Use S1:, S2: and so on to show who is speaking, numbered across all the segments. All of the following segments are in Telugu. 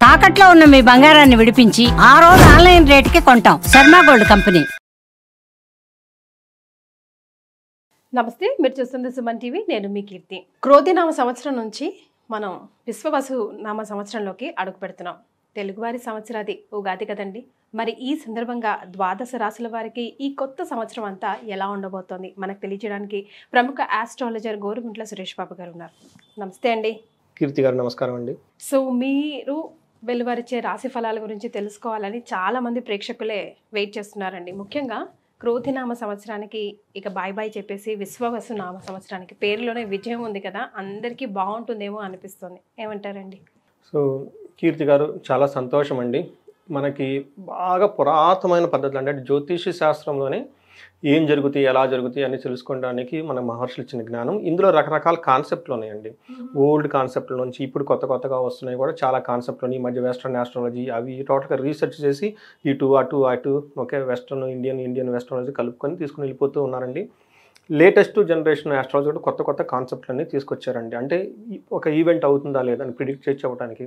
S1: తాకట్లో ఉన్న మీ బంగారాన్ని విడిపించి ఆ రోజు ఆన్లైన్ రేటుకి కొంటాం. Sharma gold company.
S2: నమస్తే, మీరు చూస్తుంది సుమన్ టీవీ. నేను మీ కీర్తి. క్రోధినామ సంవత్సరం నుంచి మనం విశ్వవసు నామ సంవత్సరంలోకి అడుగు పెడుతున్నాం. తెలుగువారి సంవత్సరాది ఉగాది కదండి. మరి ఈ సందర్భంగా ద్వాదశ రాశుల వారికి ఈ కొత్త సంవత్సరం అంతా ఎలా ఉండబోతోంది మనకు తెలియజేయడానికి ప్రముఖ ఆస్ట్రాలజర్ గోరుగుంట్ల సురేష్ బాబు గారు ఉన్నారు. నమస్తే అండి.
S3: కీర్తి గారు నమస్కారం అండి.
S2: సో మీరు వెలువరిచే రాశి ఫలాల గురించి తెలుసుకోవాలని చాలా మంది ప్రేక్షకులే వెయిట్ చేస్తున్నారండి. ముఖ్యంగా క్రోధినామ సంవత్సరానికి ఇక బాయ్ బాయ్ చెప్పేసి విశ్వవసు నామ సంవత్సరానికి పేరులోనే విజయం ఉంది కదా, అందరికీ బాగుంటుందేమో అనిపిస్తుంది. ఏమంటారండి?
S3: సో కీర్తి గారు చాలా సంతోషం అండి. మనకి బాగా పురాతనమైన పద్ధతులు అంటే జ్యోతిష శాస్త్రంలోనే ఏం జరుగుతాయి, ఎలా జరుగుతాయి అని తెలుసుకోవడానికి మన మహర్షులు ఇచ్చిన జ్ఞానం. ఇందులో రకరకాల కాన్సెప్ట్లు ఉన్నాయండి. ఓల్డ్ కాన్సెప్ట్ల నుంచి ఇప్పుడు కొత్తగా వస్తున్నాయి కూడా చాలా కాన్సెప్ట్లు. ఈ మధ్య వెస్ట్రన్ ఆస్ట్రాలజీ అవి టోటల్గా రీసెర్చ్ చేసి ఇటు అటు ఓకే వెస్ట్రన్ ఇండియన్ వెస్ట్రాలజీ కలుపుకొని తీసుకుని వెళ్ళిపోతూ ఉన్నారండి. లేటెస్ట్ జనరేషన్ ఆస్ట్రాలజీ కూడా కొత్త కాన్సెప్ట్లన్నీ తీసుకొచ్చారండి. అంటే ఒక ఈవెంట్ అవుతుందా లేదా అని ప్రిడిక్ట్ చేసి అవ్వడానికి.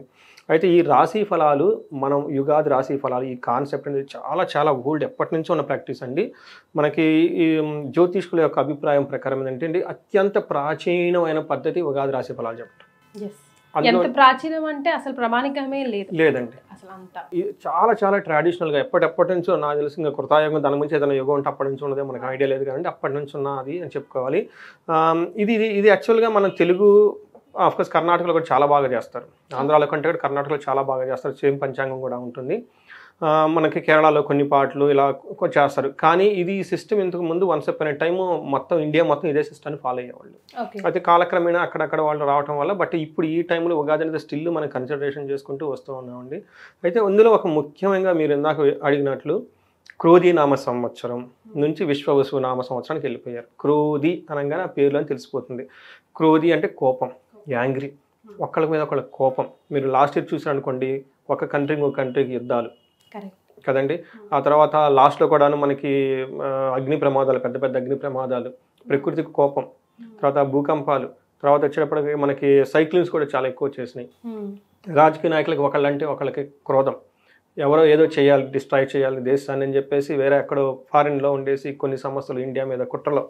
S3: అయితే ఈ రాశి ఫలాలు, మనం యుగాది రాశి ఫలాలు ఈ కాన్సెప్ట్ అనేది చాలా ఓల్డ్, ఎప్పటి నుంచో ఉన్న ప్రాక్టీస్ అండి. మనకి ఈ జ్యోతిష్కుల యొక్క అభిప్రాయం ప్రకారం ఏంటంటే అత్యంత ప్రాచీనమైన పద్ధతి ఉగాది రాశి ఫలాలు చెప్పడం.
S2: ఎంత ప్రాచీనం అంటే అసలు ప్రామాణికమే
S3: లేదండి.
S2: అసలు అంతా
S3: చాలా ట్రెడిషనల్గా ఎప్పటి నుంచో నాకు తెలిసి ఇంకా కృతాయుగం దాని గురించి ఏదైనా యుగం అంటే అప్పటి నుంచి ఉన్నదే మనకు ఐడియా లేదు కానీ అప్పటి నుంచి ఉన్నది అని చెప్పుకోవాలి. ఇది యాక్చువల్గా మన తెలుగు ఆఫ్కోర్స్ కర్ణాటకలో కూడా చాలా బాగా చేస్తారు. ఆంధ్రాలో కంటే కూడా కర్ణాటకలో చాలా బాగా చేస్తారు. సేమ్ పంచాంగం కూడా ఉంటుంది. మనకి కేరళలో కొన్ని పాటలు ఇలా చేస్తారు. కానీ ఇది సిస్టమ్ ఇంతకు ముందు వన్స్ అపాన్ ఎ టైమ్ మొత్తం ఇండియా మొత్తం ఇదే సిస్టమ్ని ఫాలో అయ్యేవాళ్ళు. అయితే కాలక్రమేణా అక్కడక్కడ వాళ్ళు రావడం వల్ల బట్ ఇప్పుడు ఈ టైంలో ఉగాది అనేది స్టిల్ మనం కన్సిడరేషన్ చేసుకుంటూ వస్తూ ఉన్నామండి. అయితే అందులో ఒక ముఖ్యంగా మీరు ఇందాక అడిగినట్లు క్రోధి నామ సంవత్సరం నుంచి విశ్వవసు నామ సంవత్సరానికి వెళ్ళిపోయారు. క్రోధి అనగానే ఆ పేరులో తెలిసిపోతుంది. క్రోధి అంటే కోపం, యాంగ్రీ, ఒకళ్ళ మీద ఒకళ్ళ కోపం. మీరు లాస్ట్ ఇయర్ చూసారనుకోండి, ఒక కంట్రీకి యుద్ధాలు కదండి. ఆ తర్వాత లాస్ట్లో కూడాను మనకి అగ్ని ప్రమాదాలు, పెద్ద అగ్ని ప్రమాదాలు, ప్రకృతికి కోపం, తర్వాత భూకంపాలు, తర్వాత వచ్చేటప్పటికి మనకి సైక్లిన్స్ కూడా చాలా ఎక్కువ వచ్చేసినాయి. రాజకీయ నాయకులకి ఒకళ్ళంటే ఒకళ్ళకి క్రోధం, ఎవరో ఏదో చేయాలి, డిస్ట్రాయ్ చేయాలి దేశాన్ని అని చెప్పేసి వేరే ఎక్కడో ఫారిన్లో ఉండేసి కొన్ని సమస్యలు ఇండియా మీద కుట్రలో,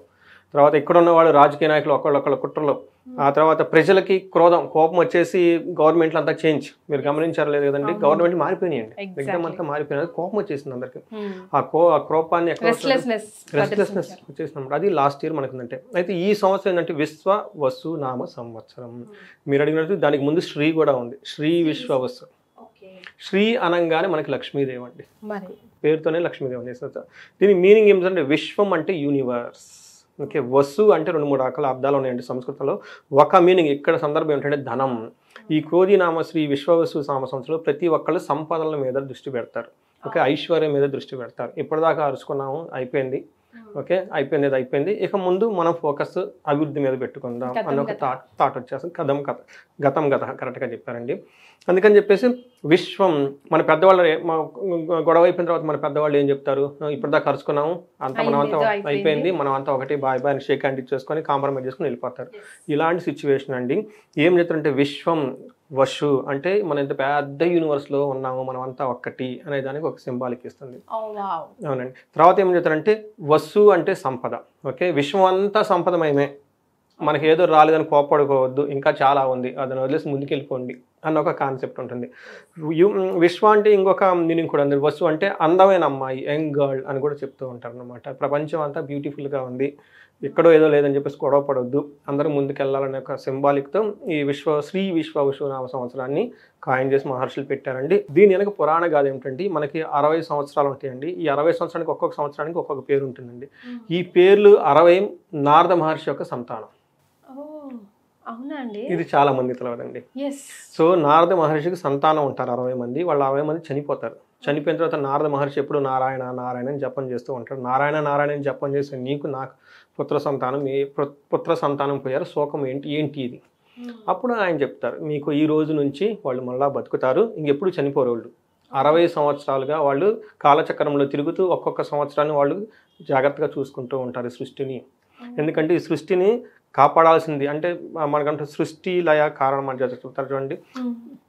S3: తర్వాత ఇక్కడ ఉన్న వాళ్ళు రాజకీయ నాయకులు ఒకళ్ళొకళ్ళ కుట్రలో, ఆ తర్వాత ప్రజలకి కోపం వచ్చేసి గవర్నమెంట్లు అంతా చేంజ్. మీరు గమనించారు లేదు కదండి, గవర్నమెంట్ మారిపోయినాయండి, ఎగ్జామ్ అంతా మారిపోయినది, కోపం వచ్చేసింది అందరికి. ఆ కోపాన్ని రెస్ట్లెస్నెస్ వచ్చేసినప్పుడు అది లాస్ట్ ఇయర్ మనకు ఉందంటే. అయితే ఈ సంవత్సరం ఏంటంటే విశ్వవసు నామ సంవత్సరం. మీరు అడిగినట్టు దానికి ముందు శ్రీ కూడా ఉంది. శ్రీ విశ్వవసు. శ్రీ అనంగానే మనకి లక్ష్మీదేవి అండి, పేరుతోనే లక్ష్మీదేవి చేస్తారు. దీని మీనింగ్ ఏమిటంటే విశ్వం అంటే యూనివర్స్. ఓకే, వసు అంటే 2-3 రకాల అర్థాలు ఉన్నాయండి సంస్కృతంలో. ఒక మీనింగ్ ఇక్కడ సందర్భం ఏంటంటే ధనం. ఈ క్రోధి నామ శ్రీ విశ్వవసు నామ సంవత్సరంలో ప్రతి ఒక్కళ్ళు సంపదల మీద దృష్టి పెడతారు. ఓకే, ఐశ్వర్యం మీద దృష్టి పెడతారు. ఇప్పటిదాకా అరుచుకున్నాము, అయిపోయింది. ఓకే, అయిపోయింది. ఇక ముందు మనం ఫోకస్ అభివృద్ధి మీద పెట్టుకుందాం అన్న ఒక థాట్ వచ్చేస్తుంది. గతం కరెక్ట్గా చెప్పారండి. అందుకని చెప్పేసి విశ్వం, మన పెద్దవాళ్ళు గొడవ అయిపోయిన తర్వాత మన పెద్దవాళ్ళు ఏం చెప్తారు, ఇప్పటిదాకా అరుచుకున్నాము, మనమంతా అయిపోయింది, మనమంతా ఒకటి బాయ్ అని షేక్ హ్యాండ్ ఇచ్చేసుకొని కాంప్రమైజ్ చేసుకుని వెళ్ళిపోతారు. ఇలాంటి సిచ్యువేషన్ అండి. ఏం చెప్తారంటే విశ్వం వసు అంటే మనం ఇంత పెద్ద యూనివర్స్లో ఉన్నాము, మనం అంతా ఒక్కటి అనే దానికి ఒక సింబాలిక్ ఇస్తుంది. అవునండి. తర్వాత ఏం చెప్తారంటే వసు అంటే సంపద. ఓకే, విశ్వం అంతా సంపదమయమే, మనకి ఏదో రాలేదని కోపడుకోవద్దు, ఇంకా చాలా ఉంది, అదని వదిలేసి ముందుకెళ్ళిపోండి అన్న ఒక కాన్సెప్ట్ ఉంటుంది. విశ్వ అంటే ఇంకొక మీనింగ్ కూడా ఉంది. వసు అంటే అందమైన అమ్మాయి, యంగ్ గర్ల్ అని కూడా చెప్తూ ఉంటారు అనమాట. ప్రపంచం అంతా బ్యూటిఫుల్గా ఉంది, ఎక్కడో ఏదో లేదని చెప్పేసి గొడవ పడవద్దు, అందరూ ముందుకెళ్ళాలనే ఒక సింబాలిక్తో ఈ శ్రీ విశ్వవసు నామ సంవత్సరాన్ని కాయిన్ చేసి మహర్షులు పెట్టారండి. దీని వెనక పురాణ గాథ ఏమిటంటే మనకి 60 సంవత్సరాలు ఉంటాయండి. ఈ 60 సంవత్సరానికి ఒక్కొక్క సంవత్సరానికి ఒక్కొక్క పేరు ఉంటుందండి. ఈ పేర్లు 60 నారద మహర్షి యొక్క సంతానం. ఇది చాలా మంది తెలియదండి. సో నారద మహర్షికి సంతానం ఉంటారు 60 మంది. వాళ్ళు 60 మంది చనిపోతారు. చనిపోయిన తర్వాత నారద మహర్షి ఎప్పుడు నారాయణ అని జపం చేస్తూ ఉంటాడు. నారాయణ అని జపం చేస్తే నీకు నాకు పుత్ర సంతానం పోయారు, శోకం ఏంటి ఇది. అప్పుడు ఆయన చెప్తారు, మీకు ఈ రోజు నుంచి వాళ్ళు మళ్ళా బతుకుతారు, ఇంకెప్పుడు చనిపోరు. వాళ్ళు 60 సంవత్సరాలుగా వాళ్ళు కాలచక్రంలో తిరుగుతూ ఒక్కొక్క సంవత్సరాన్ని వాళ్ళు జాగ్రత్తగా చూసుకుంటూ ఉంటారు సృష్టిని. ఎందుకంటే ఈ సృష్టిని కాపాడాల్సింది అంటే మనకంటే సృష్టి లయ కారణం అని చెప్తారు చూడండి.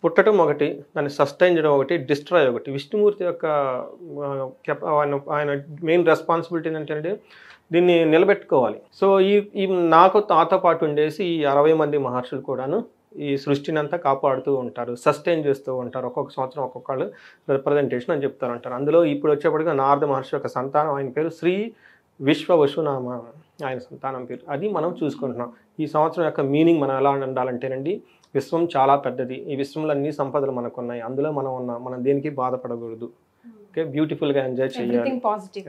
S3: పుట్టడం ఒకటి, దాన్ని సస్టైన్ చేయడం ఒకటి, డిస్ట్రాయ్ ఒకటి. విష్ణుమూర్తి యొక్క ఆయన మెయిన్ రెస్పాన్సిబిలిటీ ఏంటంటే దీన్ని నిలబెట్టుకోవాలి. సో ఈ నాతో పాటు ఉండేసి ఈ 60 మంది మహర్షులు కూడాను ఈ సృష్టిని అంతా కాపాడుతూ ఉంటారు, సస్టైన్ చేస్తూ ఉంటారు. ఒక్కొక్క సంవత్సరం ఒక్కొక్కళ్ళు రిప్రజెంటేషన్ అని చెప్తారు అంటారు. అందులో ఇప్పుడు వచ్చేప్పటికి నారద మహర్షి యొక్క సంతానం, ఆయన పేరు శ్రీ విశ్వవసునామ, ఆయన సంతానం పేరు. అది మనం చూసుకుంటున్నాం. ఈ సంవత్సరం యొక్క మీనింగ్ మనం ఎలా ఉండాలంటేనండి, విశ్వం చాలా పెద్దది, ఈ విశ్వంలో అన్ని సంపదలు మనకు ఉన్నాయి, అందులో మనం ఉన్నాం, మనం దేనికి బాధపడకూడదు, ఓకే, బ్యూటిఫుల్గా ఎంజాయ్ చేయాలి,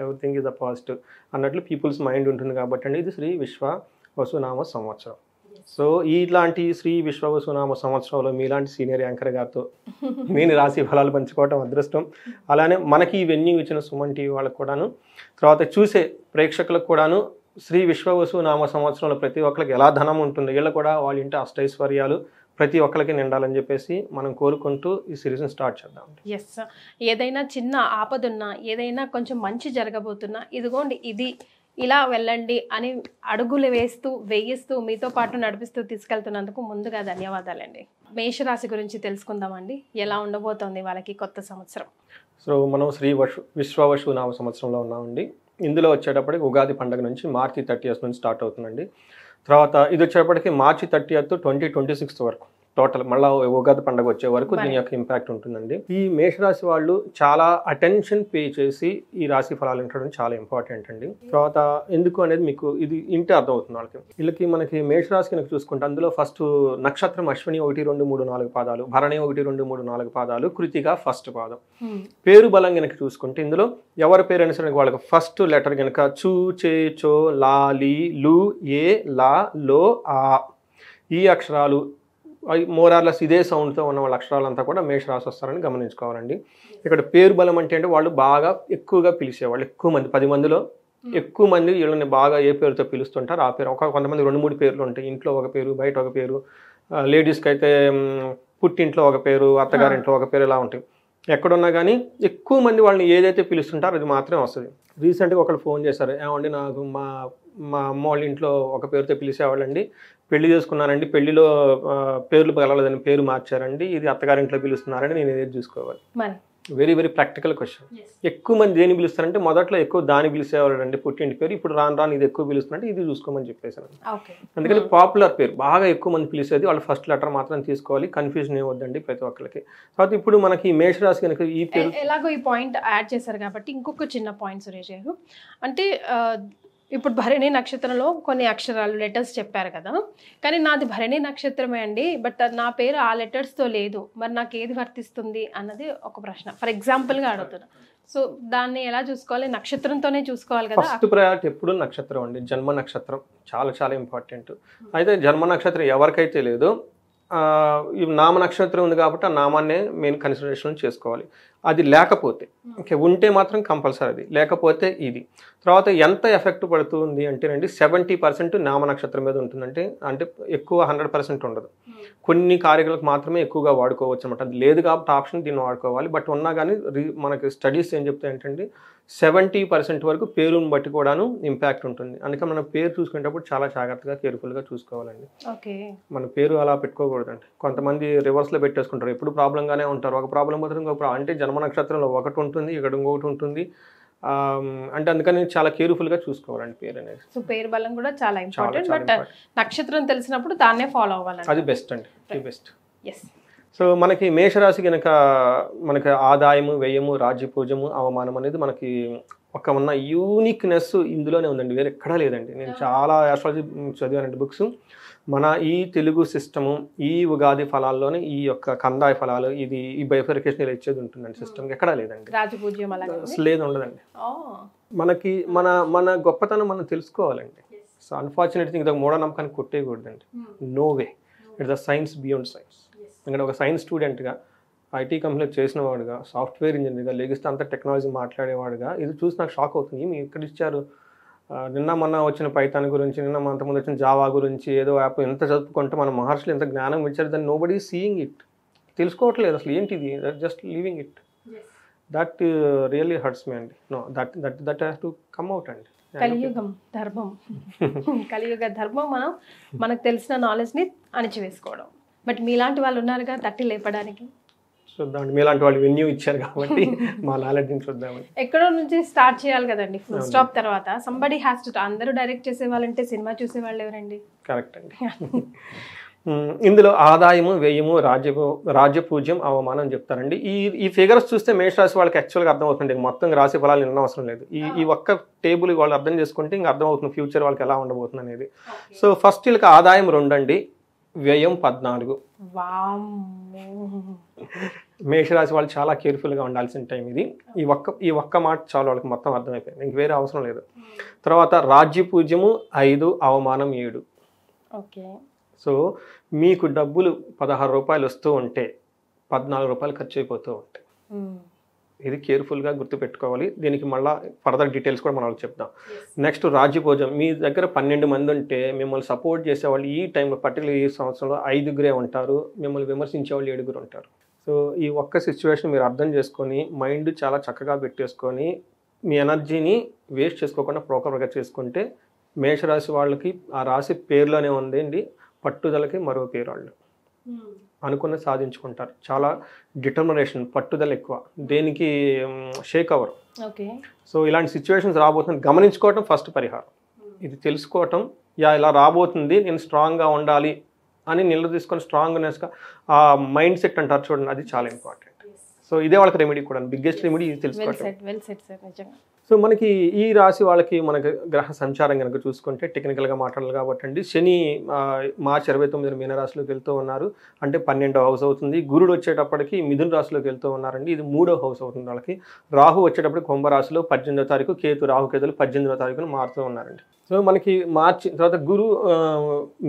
S3: ఎవ్రీథింగ్ ఇస్ అ పాజిటివ్ అన్నట్లు పీపుల్స్ మైండ్ ఉంటుంది. కాబట్టి అండి ఇది శ్రీ విశ్వవసునామ సంవత్సరం. సో ఇలాంటి శ్రీ విశ్వవసునామ సంవత్సరంలో మీలాంటి సీనియర్ యాంకర్ గారితో నేను రాశి ఫలాలు పంచుకోవటం అదృష్టం. అలానే మనకి ఈ వెన్యూ ఇచ్చిన సుమన్ టీవీ వాళ్ళకు కూడాను, తర్వాత చూసే ప్రేక్షకులకు కూడాను శ్రీ విశ్వవసునామ సంవత్సరంలో ప్రతి ఒక్కరికి ఎలా ధనం ఉంటుంది, వీళ్ళు కూడా వాళ్ళ ఇంటి అష్టైశ్వర్యాలు ప్రతి ఒక్కరికి నిండాలని చెప్పేసి మనం కోరుకుంటూ ఈ సిరీస్ని స్టార్ట్ చేద్దాం.
S2: ఎస్, ఏదైనా చిన్న ఆపదున్నా, ఏదైనా కొంచెం మంచి జరగబోతున్నా, ఇదిగోండి ఇది ఇలా వెళ్ళండి అని అడుగులు వేయిస్తూ మీతో పాటు నడిపిస్తూ తీసుకెళ్తున్నందుకు ముందుగా ధన్యవాదాలండి. మేషరాశి గురించి తెలుసుకుందామండి. ఎలా ఉండబోతోంది వాళ్ళకి కొత్త సంవత్సరం?
S3: సో మనం శ్రీ విశ్వవసునామ సంవత్సరంలో ఉన్నామండి. ఇందులో వచ్చేటప్పటికి ఉగాది పండుగ నుంచి మార్చి 30th నుంచి స్టార్ట్ అవుతుందండి. తర్వాత ఇది వచ్చేటప్పటికి మార్చి 30th 2026 వరకు టోటల్ మళ్ళీ ఉగాది పండుగ వచ్చే వరకు దీని యొక్క ఇంపాక్ట్ ఉంటుందండి. ఈ మేషరాశి వాళ్ళు చాలా అటెన్షన్ పే చేసి ఈ రాశి ఫలాలు వినడం చాలా ఇంపార్టెంట్ అండి. తర్వాత ఎందుకు అనేది మీకు ఇది ఇంటే అర్థమవుతుంది వాళ్ళకి. వీళ్ళకి మనకి మేషరాశి కనుక చూసుకుంటే అందులో ఫస్ట్ నక్షత్రం అశ్విని 1, 2, 3, 4 పాదాలు, భరణి 1, 2, 3, 4 పాదాలు, కృతిక ఫస్ట్ పాదం. పేరు బలం కనుక చూసుకుంటే ఇందులో ఎవరి పేరు అయినా సరే వాళ్ళకి ఫస్ట్ లెటర్ కనుక చూ, చే, చో, లా, లీ, లు, ఏ, లా, లో, ఆ ఈ అక్షరాలు మోరార్లెస్ ఇదే సౌండ్తో ఉన్న వాళ్ళ అక్షరాలంతా కూడా మేషరాశి వస్తారని గమనించుకోవాలండి. ఇక్కడ పేరు బలం అంటే వాళ్ళు బాగా ఎక్కువగా పిలిచేవాళ్ళు, ఎక్కువ మంది 10 మందిలో ఎక్కువ మంది వీళ్ళని బాగా ఏ పేరుతో పిలుస్తుంటారు ఆ పేరు. కొంతమంది 2-3 పేర్లు ఉంటాయి, ఇంట్లో ఒక పేరు, బయట ఒక పేరు, లేడీస్కి అయితే పుట్టింట్లో ఒక పేరు, అత్తగారింట్లో ఒక పేరు, ఇలా ఉంటాయి. ఎక్కడున్నా కానీ ఎక్కువ మంది వాళ్ళని ఏదైతే పిలుస్తుంటారో అది మాత్రమే వస్తుంది. రీసెంట్గా ఒకళ్ళు ఫోన్ చేశారు, ఏమండి నాకు మా అమ్మ వాళ్ళ ఇంట్లో ఒక పేరుతో పిలిచేవాళ్ళండి, పెళ్లి చేసుకున్నానండి, పెళ్లిలో పేర్లు కలవలేదని పేరు మార్చారండి, ఇది అత్తగారింట్లో పిలుస్తున్నారని నేను ఏది చూసుకోవాలి. Very very practical question. ఎక్కువ మంది దేని పిలుస్తారంటే మొదట్లో ఎక్కువ దాన్ని పిలిచేవాళ్ళు అండి పుట్టింటి పేరు, ఇప్పుడు రాను ఇది ఎక్కువ పిలుస్తున్నారంటే ఇది చూసుకోమని చెప్పేసాను. అందుకని పాపులర్ పేరు బాగా ఎక్కువ మంది పిలిచేది వాళ్ళు ఫస్ట్ లెటర్ మాత్రం తీసుకోవాలి, కన్ఫ్యూజన్ ఏమొద్దండి ప్రతి ఒక్కరికి. తర్వాత ఇప్పుడు మనకి మేషరాశి కనుక ఈ పేరు
S2: ఎలాగో ఈ పాయింట్ యాడ్ చేశారు కాబట్టి ఇంకొక చిన్న పాయింట్ సురేష్ గారు, అంటే ఇప్పుడు భరణి నక్షత్రంలో కొన్ని అక్షరాలు లెటర్స్ చెప్పారు కదా, కానీ నాది భరణి నక్షత్రమే అండి, బట్ నా పేరు ఆ లెటర్స్తో లేదు, మరి నాకు ఏది వర్తిస్తుంది అన్నది ఒక ప్రశ్న. ఫర్ ఎగ్జాంపుల్గా అడుగుతున్నా. సో దాన్ని ఎలా చూసుకోవాలి? నక్షత్రంతోనే చూసుకోవాలి కదా.
S3: ఫస్ట్ ప్రయారిటీ ఎప్పుడు నక్షత్రం అండి, జన్మ నక్షత్రం చాలా చాలా ఇంపార్టెంట్. అయితే జన్మ నక్షత్రం ఎవరికైతే లేదో ఈ నామ నక్షత్రం ఉంది కాబట్టి ఆ నామాన్నే మెయిన్ కన్సిడరేషన్ చేసుకోవాలి. అది లేకపోతే ఓకే, ఉంటే మాత్రం కంపల్సరీ, అది లేకపోతే ఇది. తర్వాత ఎంత ఎఫెక్ట్ పడుతుంది అంటేనండి 70% నామ నక్షత్రం మీద ఉంటుందంటే, అంటే ఎక్కువ 100% ఉండదు. కొన్ని కార్యక్రమాలకు మాత్రమే ఎక్కువగా వాడుకోవచ్చు అనమాట. అది లేదు కాబట్టి ఆప్షన్ దీన్ని వాడుకోవాలి. బట్ ఉన్నా కానీ మనకి స్టడీస్ ఏం చెప్తాయంటే 70% వరకు పేరుని బట్టి కూడాను ఇంపాక్ట్ ఉంటుంది. అందుకే మనం పేరు చూసుకునేటప్పుడు చాలా జాగ్రత్తగా కేర్ఫుల్గా చూసుకోవాలండి. మన పేరు అలా పెట్టుకోకూడదండి. కొంతమంది రివర్స్లో పెట్టేసుకుంటారు, ఎప్పుడు ప్రాబ్లంగానే ఉంటారు, ఒక ప్రాబ్లం పోతే ఇంకొక ప్రాబ్లం. అంటే జన్మ నక్షత్రంలో ఒకటి ఉంటుంది, ఇక్కడ ఇంకొకటి ఉంటుంది. అంటే అందుకని చాలా కేర్ఫుల్గా చూసుకోవాలండి పేరు అనేది.
S2: సో పేరు బలం కూడా చాలా ఇంపార్టెంట్. బట్ నక్షత్రం తెలిసినప్పుడు దాన్నే ఫాలో అవ్వాలి, అది
S3: బెస్ట్ అండి, బెస్ట్. సో మనకి మేషరాశి కనుక మనకి ఆదాయము, వ్యయము, రాజ్యపూజము, అవమానం అనేది మనకి ఒక ఉన్న యూనిక్నెస్ ఇందులోనే ఉందండి, వేరే ఎక్కడా లేదండి. నేను చాలా ఆస్ట్రాలజీ చదివానండి బుక్స్. మన ఈ తెలుగు సిస్టము ఈ ఉగాది ఫలాల్లోనే ఈ యొక్క కందాయ ఫలాలు ఇది ఈ బైఫర్కేషన్ ఇచ్చేది ఉంటుందండి. సిస్టమ్ ఎక్కడా లేదండి, అసలు లేదు, ఉండదండి. మనకి మన గొప్పతనం మనం తెలుసుకోవాలండి. సో అన్ఫార్చునేట్లీ ఇది మూఢనమ్మకానికి కొట్టేయకూడదండి. No way, it's the science beyond science. ఎందుకంటే ఒక సైన్స్ స్టూడెంట్గా, ఐటీ కంపెనీలో చేసిన వాడుగా, సాఫ్ట్వేర్ ఇంజనీర్గా, లెగిస్తే అంత టెక్నాలజీ మాట్లాడేవాడుగా ఇది చూసి నాకు షాక్ అవుతుంది. మీరు ఇక్కడ ఇచ్చారు, నిన్న మొన్న వచ్చిన పైథాన్ గురించి, నిన్న అంతకుముందు వచ్చిన జావా గురించి ఏదో యాప్ ఎంత చదువుకుంటే మన మహర్షులు ఎంత జ్ఞానం ఇచ్చారు, దాన్ని నో బడీ సీయింగ్ ఇట్. తెలుసుకోవట్లేదు అసలు ఏంటిది, just leaving it. That really hurts me అండి. No that has to come out అండి.
S2: కలియుగం ధర్మం కలియుగ ధర్మం మనకు తెలిసిన నాలెడ్జ్ని అణిచివేసుకోవడం. బట్ మీలాంటి వాళ్ళు ఉన్నారుగా తట్టి లేపడానికి.
S3: చూద్దామండి, మీలాంటి వాళ్ళు వెన్యూ ఇచ్చారు కాబట్టి మా నాలెడ్జ్ని చూద్దామండి.
S2: ఎక్కడో నుంచి స్టార్ట్ చేయాలి కదండి, ఫుల్ స్టాప్ తర్వాత సంబడి హ్యాస్ టు. అందరూ డైరెక్ట్ చేసే వాళ్ళంటే సినిమా చూసే వాళ్ళు ఎవరండి?
S3: కరెక్ట్ అండి. ఇందులో ఆదాయము, వ్యయము, రాజ్యపూజ్యం, అవమానం చెప్తారండి. ఈ ఫిగర్స్ చూస్తే మేషరాశి వాళ్ళకి యాక్చువల్గా అర్థమవుతుంది. మొత్తం రాశి ఫలాలు నిన్న అవసరం లేదు. ఈ ఒక్క టేబుల్ వాళ్ళు అర్థం చేసుకుంటే ఇంకా అర్థమవుతుంది ఫ్యూచర్ వాళ్ళకి ఎలా ఉండబోతుంది అనేది. సో ఫస్ట్ వీళ్ళకి ఆదాయం 2 అండి, వ్యయం 14. మేషరాశి వాళ్ళు చాలా కేర్ఫుల్గా ఉండాల్సిన టైం ఇది. ఈ ఒక్క మాట చాలా వాళ్ళకి మొత్తం అర్థమైపోయింది, ఇంక వేరే అవసరం లేదు. తర్వాత రాజ్యపూజ్యము 5, అవమానం 7.
S2: ఓకే.
S3: సో మీకు డబ్బులు 16 రూపాయలు వస్తూ ఉంటే 14 రూపాయలు ఖర్చు అయిపోతూ ఉంటాయి. ఇది కేర్ఫుల్గా గుర్తుపెట్టుకోవాలి. దీనికి మళ్ళీ ఫర్దర్ డీటెయిల్స్ కూడా మనం చెప్దాం. నెక్స్ట్ రాజ్యభోజం. మీ దగ్గర 12 మంది ఉంటే మిమ్మల్ని సపోర్ట్ చేసేవాళ్ళు ఈ టైంలో పర్టికులర్ ఈ సంవత్సరంలో 5గురే ఉంటారు, మిమ్మల్ని విమర్శించేవాళ్ళు 7గురు ఉంటారు. సో ఈ ఒక్క సిచ్యువేషన్ మీరు అర్థం చేసుకొని మైండ్ చాలా చక్కగా పెట్టేసుకొని మీ ఎనర్జీని వేస్ట్ చేసుకోకుండా ప్రోపర్గా చేసుకుంటే మేషరాశి వాళ్ళకి ఆ రాశి పేరులోనే ఉందండి, పట్టుదలకి మరో పేరు. వాళ్ళు అనుకున్న సాధించుకుంటారు. చాలా డిటర్మినేషన్, పట్టుదల ఎక్కువ, దేనికి షేక్ అవ్వరు. సో ఇలాంటి సిచ్యువేషన్స్ రాబోతుంది గమనించుకోవటం ఫస్ట్ పరిహారం. ఇది తెలుసుకోవటం, ఇలా రాబోతుంది, నేను స్ట్రాంగ్గా ఉండాలి అని నిలదీసుకొని స్ట్రాంగ్నెస్గా ఆ మైండ్ సెట్ అంటారు చూడండి, అది చాలా ఇంపార్టెంట్. సో ఇదే వాళ్ళకి రెమెడీ కూడా, బిగ్గెస్ట్ రెమెడీ ఇది తెలుసుకోవటం. సో మనకి ఈ రాశి వాళ్ళకి మనకి గ్రహ సంచారం కనుక చూసుకుంటే టెక్నికల్గా మాట్లాడాలి కాబట్టి అండి, శని మార్చి 29 మీనరాశిలోకి వెళ్తూ ఉన్నారు, అంటే 12వ హౌస్ అవుతుంది. గురుడు వచ్చేటప్పటికి మిథున రాశిలోకి వెళ్తూ ఉన్నారండి, ఇది 3వ హౌస్ అవుతుంది వాళ్ళకి. రాహు వచ్చేటప్పటికి కుంభరాశిలో 18వ తారీఖు, కేతు రాహుకేతులు 18వ తారీఖున మారుతూ ఉన్నారండి. సో మనకి మార్చి తర్వాత గురు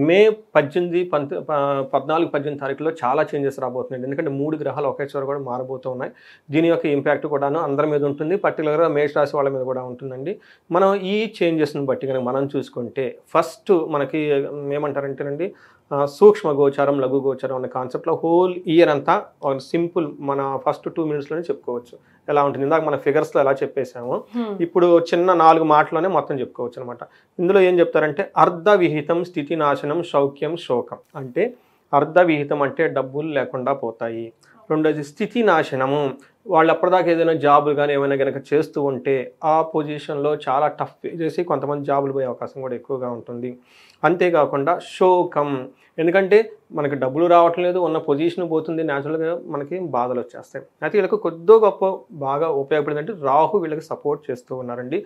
S3: మే 18, 14, 18 తారీఖులో చాలా చేంజెస్ రాబోతున్నాయి. ఎందుకంటే 3 గ్రహాలు ఒకేసారి కూడా మారబోతూ ఉన్నాయి. దీని యొక్క ఇంపాక్ట్ కూడాను అందరి మీద ఉంటుంది, పర్టికులర్గా మేషరాశి వాళ్ళ మీద కూడా ఉంటుందండి. మనం ఈ చేంజెస్ని బట్టి కనుక మనం చూసుకుంటే ఫస్ట్ మనకి ఏమంటారంటేనండి, సూక్ష్మ గోచారం, లఘు గోచారం అనే కాన్సెప్ట్లో హోల్ ఇయర్ అంతా సింపుల్ మన ఫస్ట్ 2 మినిట్స్లోనే చెప్పుకోవచ్చు ఎలా ఉంటుంది. ఇందాక మన ఫిగర్స్లో ఎలా చెప్పేసాము, ఇప్పుడు చిన్న 4 మాటలోనే మొత్తం చెప్పుకోవచ్చు అనమాట. ఇందులో ఏం చెప్తారంటే అర్ధవిహితం, స్థితి నాశనం, సౌఖ్యం, శోకం. అంటే అర్ధవిహితం అంటే డబ్బులు లేకుండా పోతాయి. రెండోది స్థితి నాశనము, వాళ్ళు అప్పటిదాకా ఏదైనా జాబులు కానీ ఏమైనా కనుక చేస్తూ ఉంటే ఆ పొజిషన్లో చాలా టఫ్ చేసి కొంతమంది జాబులు పోయే అవకాశం కూడా ఎక్కువగా ఉంటుంది. అంతేకాకుండా శోకం, ఎందుకంటే మనకి డబ్బులు రావటం లేదు, ఉన్న పొజిషన్ పోతుంది, న్యాచురల్గా మనకి బాధలు వచ్చేస్తాయి. అయితే వీళ్ళకి కొద్దో గొప్ప బాగా ఉపయోగపడింది అంటే రాహు వీళ్ళకి సపోర్ట్ చేస్తూ ఉన్నారండి.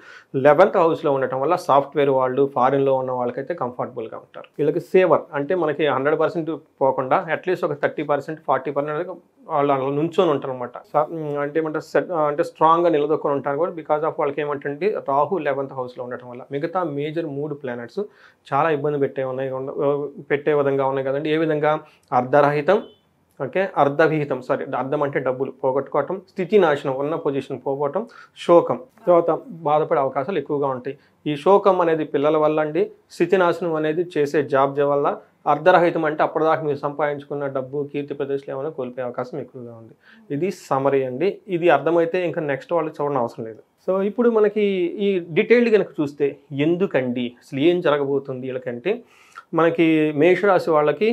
S3: 11th హౌస్లో ఉండటం వల్ల సాఫ్ట్వేర్ వాళ్ళు, ఫారిన్లో ఉన్న వాళ్ళకైతే కంఫర్టబుల్గా ఉంటారు. వీళ్ళకి సేవర్ అంటే మనకి 100% పోకుండా అట్లీస్ట్ ఒక 30%, 40% వాళ్ళు అలా నుంచొని ఉంటారు అనమాట. అంటే ఏమంటారు, స్ట్రాంగ్గా నిలదొక్కుని ఉంటారు కూడా బికాస్ ఆఫ్ వాళ్ళకి ఏమంటే రాహు 11th హౌస్లో ఉండటం వల్ల. మిగతా మేజర్ 3 ప్లానెట్స్ చాలా ఇబ్బంది పెట్టే విధంగా ఉన్నాయి కదండి. ఏ విధంగా? అర్ధరహితం, ఓకే, అర్ధవిహితం, సారీ అర్ధం అంటే డబ్బులు పోగొట్టుకోవటం, స్థితి నాశనం ఉన్న పొజిషన్ పోగొట్టడం, శోకం తర్వాత బాధపడే అవకాశాలు ఎక్కువగా ఉంటాయి. ఈ శోకం అనేది పిల్లల వల్ల అండి, స్థితి నాశనం అనేది చేసే జాబ్ వల్ల, అర్ధరహితం అంటే అప్పటిదాకా మీరు సంపాదించుకున్న డబ్బు, కీర్తి ప్రదేశాలు ఏమైనా కోల్పోయే అవకాశం ఎక్కువగా ఉంది. ఇది సమరీ అండి. ఇది అర్థమైతే ఇంకా నెక్స్ట్ వాళ్ళు చూడడం అవసరం లేదు. సో ఇప్పుడు మనకి ఈ డీటెయిల్డ్ కనుక చూస్తే ఎందుకండి అసలు ఏం జరగబోతుంది వీళ్ళకంటే, మనకి మేషరాశి వాళ్ళకి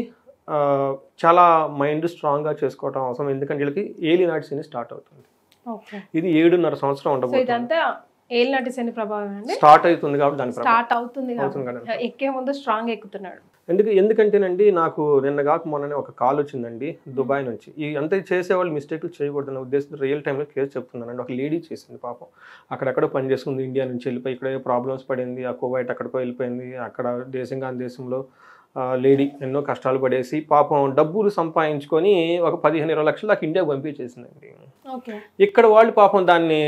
S3: చాలా మైండ్ స్ట్రాంగ్గా చేసుకోవడం అవసరం. ఎందుకంటే వీళ్ళకి ఏలినాటి శని స్టార్ట్ అవుతుంది. ఇది 7.5 సంవత్సరం ఉండబోతుంది.
S2: ఏలినాటి శని ప్రభావం
S3: స్టార్ట్ అవుతుంది కాబట్టి దాని
S2: స్టార్ట్ అవుతుంది ఎక్కే ముందు స్ట్రాంగ్ ఎక్కుతున్నాడు.
S3: ఎందుకంటేనండి నాకు నిన్న కాక మొన్ననే ఒక కాల్ వచ్చిందండి దుబాయ్ నుంచి. ఈ అంతా చేసేవాళ్ళు మిస్టేక్లు చేయకూడదన్న ఉద్దేశంతో రియల్ టైంలో కేసు చెప్తున్నానండి. ఒక లేడీ చేసింది పాపం, అక్కడెక్కడో పని చేసుకుంది, ఇండియా నుంచి వెళ్ళిపోయి ఇక్కడ ప్రాబ్లమ్స్ పడింది, ఆ కువైట్ అక్కడికో వెళ్ళిపోయింది, అక్కడ దేశంలో లేడీ ఎన్నో కష్టాలు పడేసి పాపం డబ్బులు సంపాదించుకొని ఒక 15-20 లక్షలు దాకా ఇండియాకి పంపించేసిందండి. ఇక్కడ వాళ్ళు పాపం దాన్ని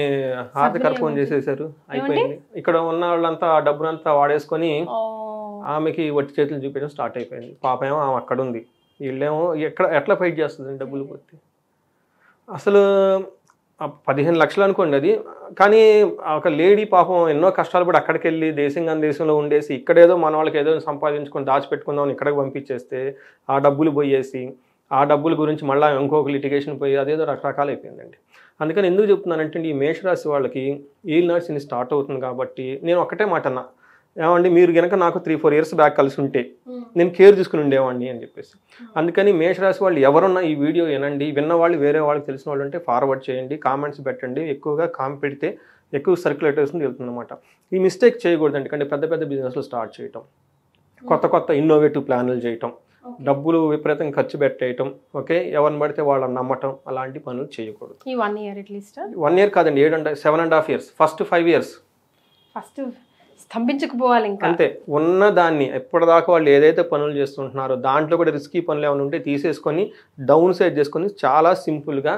S3: ఆర్థికర్పం చేసేసారు, అయిపోయింది. ఇక్కడ ఉన్న వాళ్ళంతా ఆ డబ్బునంతా వాడేసుకొని ఆమెకి వట్టి చేతులు చూపించడం స్టార్ట్ అయిపోయింది. పాప ఏమో ఆమె అక్కడ ఉంది, వీళ్ళేమో ఎట్లా ఫైట్ చేస్తుందండి డబ్బులు పోతే. అసలు 15 లక్షలు అనుకోండి అది, కానీ ఒక లేడీ పాపం ఎన్నో కష్టాలు పడి అక్కడికి వెళ్ళి దేశంలో ఉండేసి ఇక్కడేదో మన వాళ్ళకి ఏదో సంపాదించుకొని దాచిపెట్టుకుందామని ఇక్కడికి పంపించేస్తే ఆ డబ్బులు పోయేసి ఆ డబ్బుల గురించి మళ్ళీ ఇంకొక లిటిగేషన్ పోయి అదేదో రకరకాలు అయిపోయిందండి. అందుకని ఎందుకు చెప్తున్నానంటే ఈ మేషరాశి వాళ్ళకి ఈల్ శని స్టార్ట్ అవుతుంది కాబట్టి నేను ఒక్కటే మాట అన్నా, ఏమండి మీరు కనుక నాకు 3-4 ఇయర్స్ బ్యాక్ కలిసి ఉంటే నేను కేర్ తీసుకుని ఉండేవాడిని అని చెప్పేసి. అందుకని మేషరాశి వాళ్ళు ఎవరున్నా ఈ వీడియో వినండి, విన్న వాళ్ళు వేరే వాళ్ళకి తెలిసిన వాళ్ళు ఉంటే ఫార్వర్డ్ చేయండి, కామెంట్స్ పెట్టండి, ఎక్కువగా కామెంట్ పెడితే ఎక్కువ సర్క్యులేటర్స్ వెళ్తుంది అనమాట. ఈ మిస్టేక్ చేయకూడదు. ఎందుకంటే పెద్ద పెద్ద బిజినెస్లు స్టార్ట్ చేయటం, కొత్త కొత్త ఇన్నోవేటివ్ ప్లాన్లు చేయటం, డబ్బులు విపరీతంగా ఖర్చు పెట్టేయటం, ఓకే, ఎవరిని పడితే వాళ్ళని నమ్మటం, అలాంటి పనులు చేయకూడదు.
S2: ఈ 1 year అట్లీస్ట్
S3: 1 year కాదండి, 7.5 years, ఫస్ట్ 5 years
S2: ఫస్ట్ స్తంభించకపోవాలి ఇంకా
S3: అంతే. ఉన్న దాన్ని ఎప్పటిదాకా వాళ్ళు ఏదైతే పనులు చేస్తుంటున్నారో దాంట్లో కూడా రిస్కీ పనులు ఏమైనా ఉంటే తీసేసుకొని డౌన్ సైడ్ చేసుకొని చాలా సింపుల్గా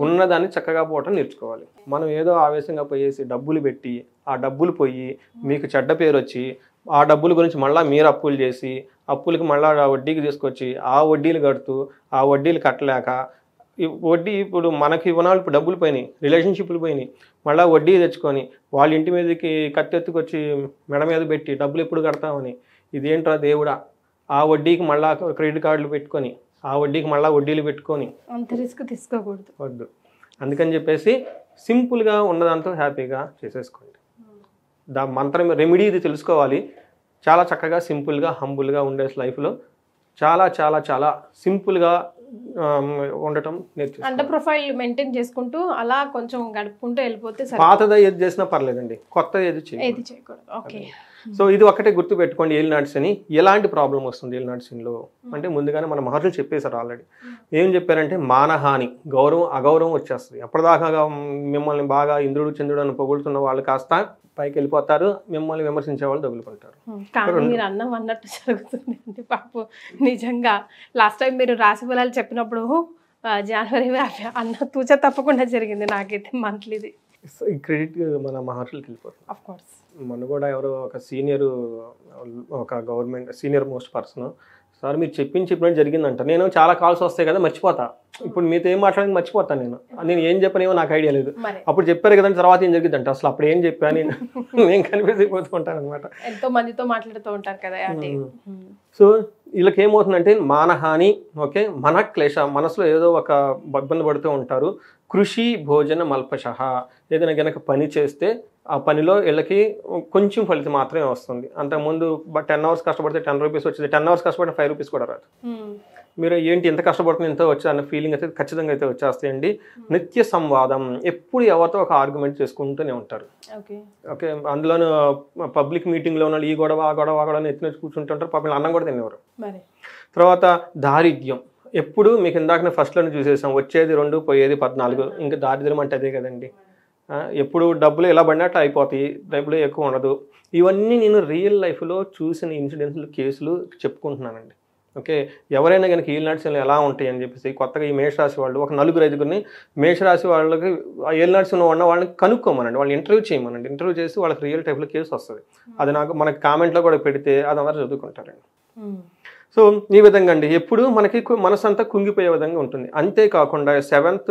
S3: ఉన్నదాన్ని చక్కగా పోవటం నేర్చుకోవాలి. మనం ఏదో ఆవేశంగా పోయేసి డబ్బులు పెట్టి ఆ డబ్బులు పోయి మీకు చెడ్డ పేరు వచ్చి ఆ డబ్బుల గురించి మళ్ళీ మీరు అప్పులు చేసి అప్పులకి మళ్ళీ వడ్డీకి తీసుకొచ్చి ఆ వడ్డీలు కడుతూ ఆ వడ్డీలు కట్టలేక వడ్డీ ఇప్పుడు మనకి ఇవ్వనాలు ఇప్పుడు డబ్బులు పోయినాయి, రిలేషన్షిప్లు పోయినాయి, మళ్ళీ వడ్డీ తెచ్చుకొని వాళ్ళ ఇంటి మీదకి కత్తెత్తుకొచ్చి మెడ మీద పెట్టి డబ్బులు ఎప్పుడు కడతామని, ఇదేంట్రా దేవుడా, ఆ వడ్డీకి మళ్ళీ క్రెడిట్ కార్డులు పెట్టుకొని ఆ వడ్డీకి మళ్ళీ వడ్డీలు పెట్టుకొని
S2: అంత రిస్క్ తీసుకోకూడదు,
S3: వద్దు. అందుకని చెప్పేసి సింపుల్గా ఉన్నదాంతో హ్యాపీగా చేసేసుకోండి. మంత్రం రెమెడీ ఇది తెలుసుకోవాలి. చాలా చక్కగా సింపుల్గా హంబుల్గా ఉండే లైఫ్లో చాలా చాలా చాలా సింపుల్గా ఉండటం నేర్చుకోవాలి.
S2: అండర్ ప్రొఫైల్ మెయింటైన్ చేసుకుంటూ అలా కొంచెం గడుపుకుంటూ వెళ్ళిపోతే
S3: పాతదా ఏది చేసినా పర్లేదండి, కొత్త ఏది
S2: చేయకూడదు. ఓకే,
S3: సో ఇది ఒకటే గుర్తు పెట్టుకోండి. ఏలినాటి శని ఎలాంటి ప్రాబ్లం వస్తుంది ఏలినాటి శనిలో అంటే ముందుగానే మన మహర్షులు చెప్పేశారు ఆల్రెడీ. ఏం చెప్పారంటే మానహాని, గౌరవం అగౌరవం వచ్చేస్తుంది. అప్పటిదాకా మిమ్మల్ని బాగా ఇంద్రుడు చంద్రుడు అని పొగుడుతున్న వాళ్ళు కాస్త పైకి వెళ్ళిపోతారు, మిమ్మల్ని విమర్శించే వాళ్ళు తగులుకుంటారు.
S2: కానీ మీరు అన్నం అన్నట్టు జరుగుతుంది అండి పాపం. నిజంగా లాస్ట్ టైం మీరు రాశి ఫలాలు చెప్పినప్పుడు జనవరి అన్న తూచ తప్పకుండా జరిగింది నాకైతే మంత్లీది.
S3: ఈ క్రెడిట్ మన మహర్షులకి వెళ్ళిపోతుంది.
S2: ఆఫ్ కోర్స్
S3: మన కూడా ఎవరో ఒక government senior most person, sir మీరు చెప్పినట్టు జరిగిందంట. నేను చాలా కాల్స్ వస్తాయి కదా మర్చిపోతా, ఇప్పుడు మీతో ఏం మాట్లాడింది మర్చిపోతాను. నేను ఏం చెప్పనేమో నాకు ఐడియా లేదు. అప్పుడు చెప్పారు కదండి తర్వాత ఏం జరిగిందంట, అసలు అప్పుడు ఏం చెప్పాను నేను కనిపిపోతుంటాను అనమాట.
S2: ఎంతో మందితో మాట్లాడుతూ ఉంటారు కదా.
S3: సో వీళ్ళకి ఏమవుతుందంటే మానహాని, ఓకే, మన క్లేశ, మనసులో ఏదో ఒక ఇబ్బంది పడుతూ ఉంటారు. కృషి భోజన మల్పశః, ఏదైనా కనుక పని చేస్తే ఆ పనిలో వీళ్ళకి కొంచెం ఫలితం మాత్రమే వస్తుంది. అంతకుముందు 10 hours కష్టపడితే 10 rupees వచ్చేది, 10 hours కష్టపడితే 5 rupees కూడా రాదు. మీరు ఏంటి ఎంత కష్టపడుతుంది ఎంత వచ్చా అన్న ఫీలింగ్ అయితే ఖచ్చితంగా అయితే వచ్చేస్తాయండి. నిత్య సంవాదం, ఎప్పుడు ఎవరితో ఒక ఆర్గ్యుమెంట్ చేసుకుంటూనే ఉంటారు. ఓకే, అందులోనూ పబ్లిక్ మీటింగ్లో ఉన్న ఈ గొడవ ఆ గొడవ ఆ గొడవ ఎత్తున కూర్చుంటుంటారు. పాపం అన్నం కూడా తినేవారు. తర్వాత దారిద్ర్యం, ఎప్పుడు మీకు ఇందాకనే ఫస్ట్లోనే చూసేసాం, వచ్చేది 2 పోయేది 14, ఇంకా దారిద్ర్యం అంటే అదే కదండి. ఎప్పుడు డబ్బులు ఎలా పడినట్టు అయిపోతాయి, డబ్బులు ఎక్కువ ఉండదు. ఇవన్నీ నేను రియల్ లైఫ్లో చూసిన ఇన్సిడెంట్స్లు కేసులు చెప్పుకుంటున్నానండి. ఓకే, ఎవరైనా కనుక ఏలినాటి శనులు ఎలా ఉంటాయి అని చెప్పేసి కొత్తగా ఈ మేషరాశి వాళ్ళు ఒక 4-5 మేషరాశి వాళ్ళకి ఏలినాటి శని ఉన్న వాళ్ళని కనుక్కోమనండి, వాళ్ళని ఇంటర్వ్యూ చేయమనండి. ఇంటర్వ్యూ చేసి వాళ్ళకి రియల్ టైప్లో కేసు వస్తుంది. అది మనకి కామెంట్లో కూడా పెడితే అది అందరూ చదువుకుంటారండి. సో ఈ విధంగా అండి ఎప్పుడు మనకి మనసు అంతా కుంగిపోయే విధంగా ఉంటుంది. అంతేకాకుండా 7th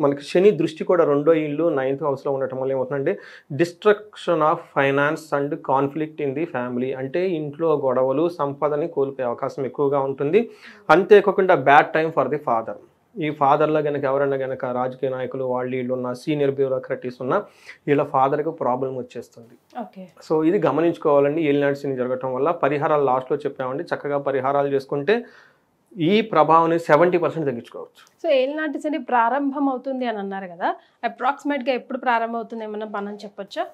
S3: మనకి శని దృష్టి కూడా 2వ ఇల్లు 9th హౌస్లో ఉండటం వల్ల ఏమవుతుందంటే destruction of finance and conflict in the family, అంటే ఇంట్లో గొడవలు సంపదని కోల్పోయే అవకాశం ఎక్కువగా ఉంటుంది. అంతేకాకుండా bad time for the father, ఈ ఫాదర్లో కనుక ఎవరైనా కనుక రాజకీయ నాయకులు వీళ్ళు ఉన్న సీనియర్ బ్యూరోక్రటీస్ ఉన్న వీళ్ళ ఫాదర్కి ప్రాబ్లం వచ్చేస్తుంది. సో ఇది గమనించుకోవాలండి. ఏలినాటి శని జరగటం వల్ల పరిహారాలు లాస్ట్లో చెప్పామండి, చక్కగా పరిహారాలు చేసుకుంటే ఈ ప్రభావాన్ని 70% తగ్గించుకోవచ్చు.
S2: సో ఏలినాటి శని ప్రారంభం అవుతుంది అని అన్నారు కదా, అప్రాక్సిమేట్గా ఎప్పుడు ప్రారంభం అవుతుంది ఏమన్నా మనం చెప్పొచ్చా?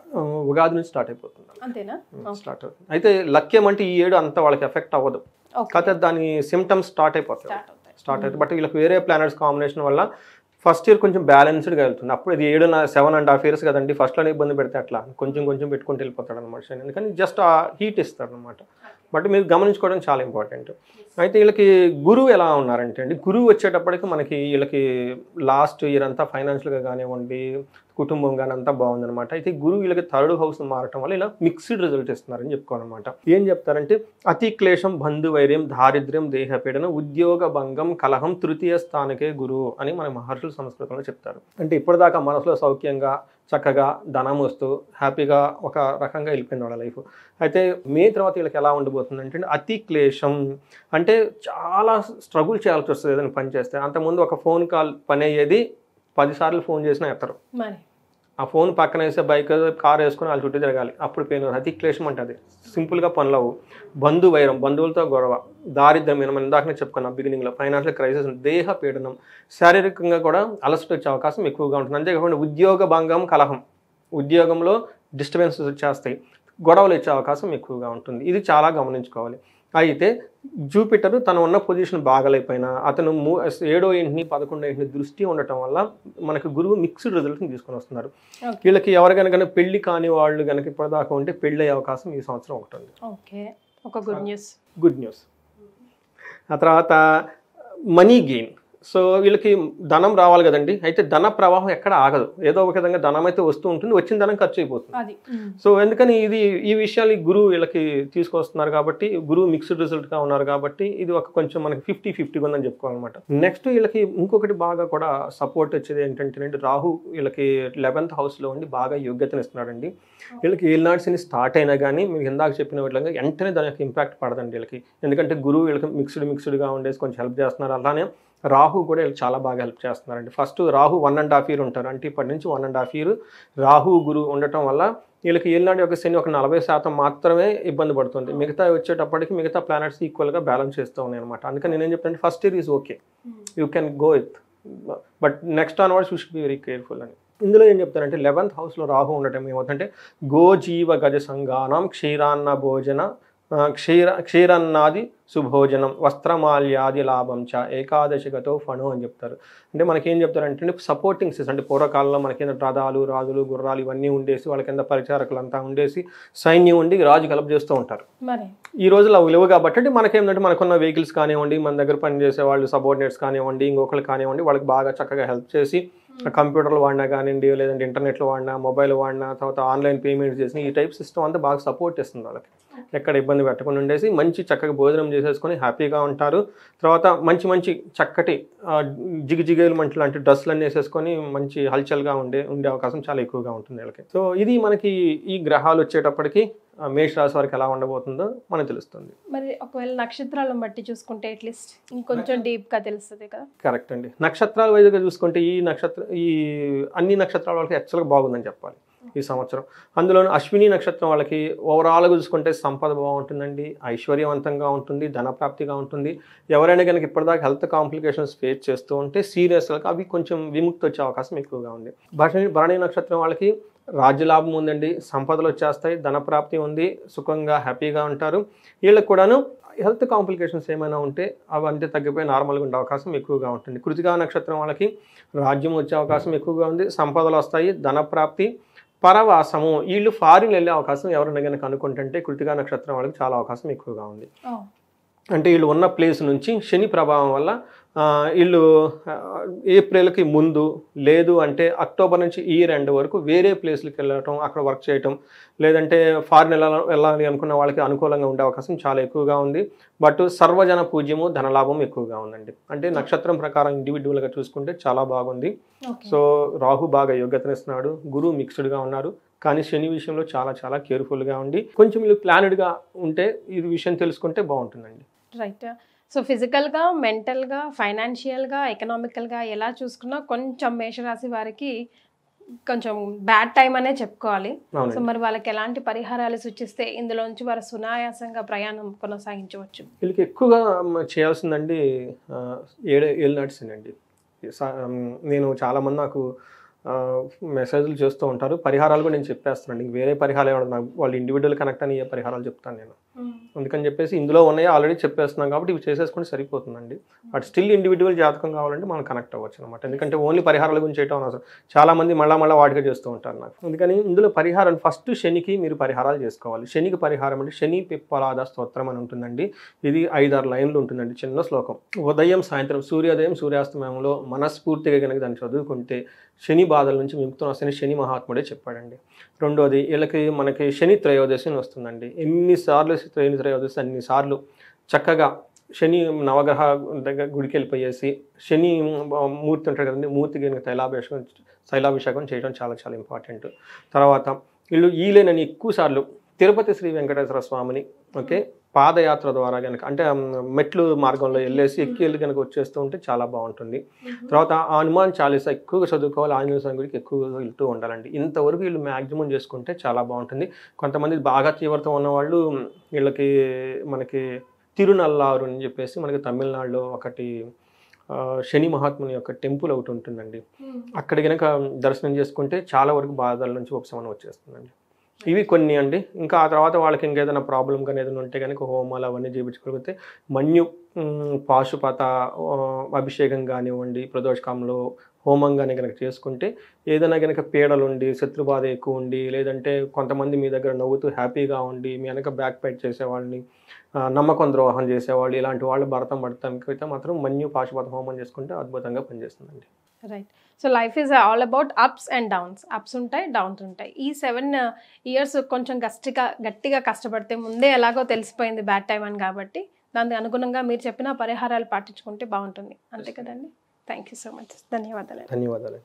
S3: ఉగాది నుంచి స్టార్ట్ అయిపోతుంది.
S2: అంతేనా?
S3: స్టార్ట్ అవుతుంది. అయితే లక్ష్యం అంటే ఈ ఏడు అంత వాళ్ళకి ఎఫెక్ట్ అవ్వదు, కాకపోతే దాని సిమ్టమ్స్ స్టార్ట్ అయిపోతాయి. బట్ వీళ్ళకి వేరే ప్లానెట్స్ కాంబినేషన్ వల్ల ఫస్ట్ ఇయర్ కొంచెం బ్యాలెన్స్డ్గా వెళ్తుంది. అప్పుడు ఇది 7.5 years కదండి, ఫస్ట్లోనే ఇబ్బంది పెడితే అట్లా కొంచెం కొంచెం పెట్టుకుంటూ వెళ్ళిపోతాడు అనమాట. ఎందుకని జస్ట్ ఆ హీట్ ఇస్తాడు అనమాట. బట్ మీరు గమనించుకోవడం చాలా ఇంపార్టెంట్. అయితే వీళ్ళకి గురువు ఎలా ఉన్నారంటే అండి, గురువు వచ్చేటప్పటికి మనకి వీళ్ళకి లాస్ట్ ఇయర్ అంతా ఫైనాన్షియల్గా కానివ్వండి, కుటుంబం కానీ అంతా బాగుందనమాట. అయితే గురువు వీళ్ళకి థర్డ్ హౌస్ మారటం వల్ల ఇలా మిక్స్డ్ రిజల్ట్ ఇస్తున్నారని చెప్పుకోవాలన్నమాట. ఏం చెప్తారంటే అతి క్లేశం బంధువైర్యం దారిద్ర్యం దేహపీడన ఉద్యోగ భంగం కలహం తృతీయ స్థానకే గురువు అని మన మహర్షులు సంస్కృతంలో చెప్తారు. అంటే ఇప్పటిదాకా మనసులో సౌఖ్యంగా చక్కగా ధనం వస్తూ హ్యాపీగా ఒక రకంగా వెళ్ళిపోయింది వాళ్ళ లైఫ్. అయితే మే తర్వాత వీళ్ళకి ఎలా ఉండబోతుంది అంటే అతి క్లేశం అంటే చాలా స్ట్రగుల్ చేయాల్సి వస్తుంది ఏదైనా పని చేస్తే. అంతకుముందు ఒక ఫోన్ కాల్ పని అయ్యేది 10 సార్లు ఫోన్ చేసినా ఎత్తరు. ఆ ఫోన్ పక్కన వేసే బైక్ కార్ వేసుకుని వాళ్ళ చుట్టూ తిరగాలి, అప్పుడు పెయిన్. అతి క్లేశం అంటే అది సింపుల్గా పనులవు. బంధువైరం బంధువులతో గొడవ, దారిద్ర్యం మనం ఇందాకనే చెప్పుకున్నాం బిగినింగ్లో, ఫైనాన్షియల్ క్రైసిస్, దేహ పీడనం, శారీరకంగా కూడా అలసట వచ్చే అవకాశం ఎక్కువగా ఉంటుంది. అంతేకాకుండా ఉద్యోగ భంగం కలహం, ఉద్యోగంలో డిస్టర్బెన్సెస్ వచ్చేస్తాయి, గొడవలు ఇచ్చే అవకాశం ఎక్కువగా ఉంటుంది. ఇది చాలా గమనించుకోవాలి. అయితే జూపిటర్ తను ఉన్న పొజిషన్ బాగలేకపోయినా అతను 7వ ఇంటిని 11వ ఇంటిని దృష్టి ఉండటం వల్ల మనకు గురువు మిక్స్డ్ రిజల్ట్ని తీసుకొని వస్తున్నారు. వీళ్ళకి ఎవరికైనా పెళ్లి కాని వాళ్ళు కనుక ఇప్పటిదాకా ఉంటే పెళ్లి అయ్యే అవకాశం ఈ సంవత్సరం ఉంటుంది. Good news. ఆ తర్వాత మనీ గెయిన్. సో వీళ్ళకి ధనం రావాలి కదండి. అయితే ధన ప్రవాహం ఎక్కడ ఆగదు, ఏదో ఒక విధంగా ధనం అయితే వస్తూ ఉంటుంది, వచ్చిన ధనం ఖర్చు అయిపోతుంది. సో ఎందుకని ఈ విషయాలు గురువు వీళ్ళకి తీసుకొస్తున్నారు కాబట్టి, గురువు మిక్స్డ్ రిజల్ట్గా ఉన్నారు కాబట్టి ఇది ఒక కొంచెం మనకి 50-50 ఉందని చెప్పుకోవాలన్నమాట. నెక్స్ట్ వీళ్ళకి ఇంకొకటి బాగా కూడా సపోర్ట్ వచ్చేది ఏంటంటే రాహు వీళ్ళకి 11th హౌస్లో ఉండి బాగా యోగ్యతను ఇస్తున్నాడండి. వీళ్ళకి ఏలినాటి శని స్టార్ట్ అయినా కానీ మీకు ఇందాక చెప్పిన విధంగా వెంటనే దాని యొక్క ఇంపాక్ట్ పడదండి వీళ్ళకి. ఎందుకంటే గురువు వీళ్ళకి మిక్స్డ్గా ఉండేసి కొంచెం హెల్ప్ చేస్తున్నారు. అలానే రాహు కూడా వీళ్ళకి చాలా బాగా హెల్ప్ చేస్తున్నారండి. ఫస్ట్ రాహు 1.5 year ఉంటారు. అంటే ఇప్పటి నుంచి 1.5 year రాహు గురువు ఉండటం వల్ల వీళ్ళకి ఏలినాటి యొక్క శని ఒక 40% మాత్రమే ఇబ్బంది పడుతుంది. మిగతా వచ్చేటప్పటికి మిగతా ప్లానెట్స్ ఈక్వల్గా బ్యాలెన్స్ చేస్తూ ఉన్నాయి అనమాట. అందుకని నేనేం చెప్తానంటే first year is okay, you can go with, but next onwards you should be very careful అని. ఇందులో ఏం చెప్తారంటే 11th హౌస్లో రాహు ఉండటం ఏమవుతుందంటే గోజీవ గజ సంగానం క్షీరాన్న భోజన క్షీరన్నాది సుభోజనం వస్త్రమాల్యాది లాభం చ ఏకాదశిగతో ఫణు అని చెప్తారు. అంటే మనకేం చెప్తారంటే సపోర్టింగ్ సిస్టమ్. అంటే పూర్వకాలంలో మనకి రథాలు రాజులు గుర్రాలు ఇవన్నీ ఉండేసి వాళ్ళ కింద పరిచారకులు అంతా ఉండేసి సైన్యం ఉండి రాజు కలప చేస్తూ ఉంటారు. ఈ రోజులు అవి లేవు కాబట్టి అంటే మనకేంటంటే మనకున్న వెహికల్స్ కానివ్వండి, మన దగ్గర పనిచేసే వాళ్ళు సబార్డినేట్స్ కానివ్వండి, ఇంకొకరు కానివ్వండి, వాళ్ళకి బాగా చక్కగా హెల్ప్ చేసి కంప్యూటర్లు వాడినా కానివ్వండి, లేదంటే ఇంటర్నెట్లో వాడినా, మొబైల్ వాడినా, తర్వాత ఆన్లైన్ పేమెంట్స్ చేసిన ఈ టైప్ సిస్టమ్ అంతా బాగా సపోర్ట్ చేస్తుంది వాళ్ళకి. ఎక్కడ ఇబ్బంది పెట్టకుండా ఉండేసి మంచి చక్కగా భోజనం చేసేసుకొని హ్యాపీగా ఉంటారు. తర్వాత మంచి చక్కటి జిగిజిగేలు మంచి లాంటి డ్రెస్సులు అన్నీ వేసేసుకొని మంచి హల్చల్గా ఉండే అవకాశం చాలా ఎక్కువగా ఉంటుంది వీళ్ళకి. సో ఇది మనకి ఈ గ్రహాలు వచ్చేటప్పటికి మేష రాశి వారికి ఎలా ఉండబోతుందో మనకు తెలుస్తుంది.
S2: మరి ఒకవేళ నక్షత్రాలను బట్టి చూసుకుంటే అట్లీస్ట్ ఇంకొంచెం డీప్గా తెలుస్తుంది కదా.
S3: కరెక్ట్ అండి. నక్షత్రాల వైజ్గా చూసుకుంటే ఈ అన్ని నక్షత్రాల వాళ్ళకి యాక్చువల్గా బాగుందని చెప్పాలి ఈ సంవత్సరం. అందులో అశ్విని నక్షత్రం వాళ్ళకి ఓవరాల్గా చూసుకుంటే సంపద బాగుంటుందండి, ఐశ్వర్యవంతంగా ఉంటుంది, ధనప్రాప్తిగా ఉంటుంది. ఎవరైనా కనుక ఇప్పటిదాకా హెల్త్ కాంప్లికేషన్స్ ఫేస్ చేస్తూ ఉంటే సీరియస్గా అవి కొంచెం విముక్తి వచ్చే అవకాశం ఎక్కువగా ఉంది. భరణి నక్షత్రం వాళ్ళకి రాజ్యలాభం ఉందండి, సంపదలు వచ్చేస్తాయి, ధనప్రాప్తి ఉంది, సుఖంగా హ్యాపీగా ఉంటారు. వీళ్ళకి కూడాను హెల్త్ కాంప్లికేషన్స్ ఏమైనా ఉంటే అవి అంతే తగ్గిపోయి నార్మల్గా ఉండే అవకాశం ఎక్కువగా ఉంటుంది. కృతికా నక్షత్రం వాళ్ళకి రాజ్యం వచ్చే అవకాశం ఎక్కువగా ఉంది, సంపదలు వస్తాయి, ధనప్రాప్తి, పరవాసము. వీళ్ళు ఫారిన్ వెళ్ళే అవకాశం ఎవరైనా కనుక అనుకుంటుంటే కృతికా నక్షత్రం వాళ్ళకి చాలా అవకాశం ఎక్కువగా ఉంది. అంటే వీళ్ళు ఉన్న ప్లేస్ నుంచి శని ప్రభావం వల్ల వీళ్ళు ఏప్రిల్కి ముందు లేదు అంటే అక్టోబర్ నుంచి ఇయర్ ఎండ్ వరకు వేరే ప్లేస్లకు వెళ్ళటం, అక్కడ వర్క్ చేయటం, లేదంటే ఫారిన్ వెళ్ళాలి అనుకున్న వాళ్ళకి అనుకూలంగా ఉండే అవకాశం చాలా ఎక్కువగా ఉంది. బట్ సర్వజన పూజ్యము ధనలాభం ఎక్కువగా ఉందండి. అంటే నక్షత్రం ప్రకారం ఇండివిజువల్గా చూసుకుంటే చాలా బాగుంది. సో రాహు బాగా యోగ్యతనిస్తున్నాడు, గురువు మిక్స్డ్గా ఉన్నారు, కానీ శని విషయంలో చాలా కేర్ఫుల్గా ఉండి కొంచెం వీళ్ళు ప్లానెడ్గా ఉంటే ఈ విషయం తెలుసుకుంటే బాగుంటుందండి.
S2: రైట్. సో ఫిజికల్గా, మెంటల్గా, ఫైనాన్షియల్గా, ఎకనామికల్గా ఎలా చూసుకున్నా కొంచెం మేషరాశి వారికి కొంచెం బ్యాడ్ టైం అనే చెప్పుకోవాలి. సో మరి వాళ్ళకి ఎలాంటి పరిహారాలు సూచిస్తే ఇందులోంచి వారు సునాయాసంగా ప్రయాణం కొనసాగించవచ్చు?
S3: వీళ్ళకి ఎక్కువగా చేయాల్సిందండి ఏలినాటి శని అండి. నేను చాలామంది నాకు మెసేజ్లు చేస్తూ ఉంటారు, పరిహారాలు కూడా నేను చెప్పేస్తానండి. వేరే పరిహారాలు ఏమన్నా నాకు వాళ్ళు ఇండివిజువల్ కనెక్ట్ అని ఏ పరిహారాలు చెప్తాను నేను. అందుకని చెప్పేసి ఇందులో ఉన్నాయి ఆల్రెడీ చెప్పేస్తున్నాం కాబట్టి ఇవి చేసేసుకుంటే సరిపోతుందండి. బట్ స్టిల్ ఇండివిజువల్ జాతకం కావాలంటే మనం కనెక్ట్ అవ్వచ్చు అనమాట. ఎందుకంటే ఓన్లీ పరిహారాల గురించి చేయటం అనవసరం. చాలా మంది మళ్ళా వాటిగా చేస్తూ ఉంటారు నాకు. అందుకని ఇందులో పరిహారం ఫస్ట్ శనికి మీరు పరిహారాలు చేసుకోవాలి. శనికి పరిహారం అంటే శని పిప్పలాద స్తోత్రం అని ఉంటుందండి. ఇది 5-6 లైన్లు ఉంటుందండి, చిన్న శ్లోకం. ఉదయం సాయంత్రం సూర్యోదయం సూర్యాస్తమయంలో మనస్ఫూర్తిగా కనుక దాన్ని చదువుకుంటే శని బాధల నుంచి విముక్తం వస్తేనే శని మహాత్ముడే చెప్పాడండి. రెండోది వీళ్ళకి మనకి శని త్రయోదశి అని వస్తుందండి. ఎన్నిసార్లు శని త్రయోదశి అన్నిసార్లు చక్కగా శని నవగ్రహ దగ్గర గుడికి వెళ్ళిపోయేసి శని మూర్తి ఉంటాడు కదండి, మూర్తికి కనుక తైలాభిషేకం చేయడం చాలా చాలా ఇంపార్టెంట్. తర్వాత వీళ్ళు ఈలేనని ఎక్కువ సార్లు తిరుపతి శ్రీ వెంకటేశ్వర స్వామిని పాదయాత్ర ద్వారా కనుక అంటే మెట్లు మార్గంలో వెళ్ళేసి వెళ్ళి కనుక వచ్చేస్తూ ఉంటే చాలా బాగుంటుంది. తర్వాత హనుమాన్ చాలీసా ఎక్కువగా చదువుకోవాలి, ఆంజనేయ స్వామి గుడికి ఎక్కువగా వెళ్తూ ఉండాలండి. ఇంతవరకు వీళ్ళు మ్యాక్సిమం చేసుకుంటే చాలా బాగుంటుంది. కొంతమంది బాగా తీవ్రత ఉన్నవాళ్ళు వీళ్ళకి మనకి తిరునల్లారు అని చెప్పేసి మనకి తమిళనాడులో ఒకటి శని మహాత్ముని యొక్క టెంపుల్ ఒకటి ఉంటుందండి. అక్కడ కనుక దర్శనం చేసుకుంటే చాలా వరకు బాధల నుంచి ఉపశమనం వచ్చేస్తుందండి. ఇవి కొన్ని అండి. ఇంకా ఆ తర్వాత వాళ్ళకి ఇంకేదైనా ప్రాబ్లం కానీ ఏదైనా ఉంటే కనుక హోమాలు అవన్నీ చేయించుకోగలిగితే మన్యు పాశుపత అభిషేకం కానివ్వండి, ప్రదోషకాలంలో హోమం కానీ కనుక చేసుకుంటే ఏదైనా కనుక పీడలుండి శత్రుబాధ ఎక్కువ ఉండి లేదంటే కొంతమంది మీ దగ్గర నవ్వుతూ హ్యాపీగా ఉండి మీ వెనక బ్యాక్ ఫైట్ చేసేవాళ్ళని నమ్మకం ద్రోహం చేసేవాళ్ళు ఇలాంటి వాళ్ళు భరతం పడతానికైతే మాత్రం మన్యు పాశుపత హోమం చేసుకుంటే అద్భుతంగా పనిచేస్తుందండి.
S2: Right. So life is all about ups and downs. Ups ఉంటాయి, డౌన్స్ ఉంటాయి. ఈ 7 years కొంచెం గట్టిగా కష్టపడితే ముందే ఎలాగో తెలిసిపోయింది బ్యాడ్ టైం అని, కాబట్టి దానికి అనుగుణంగా మీరు చెప్పిన పరిహారాలు పాటించుకుంటే బాగుంటుంది. అంతే కదండి. Thank you so much. ధన్యవాదాలు.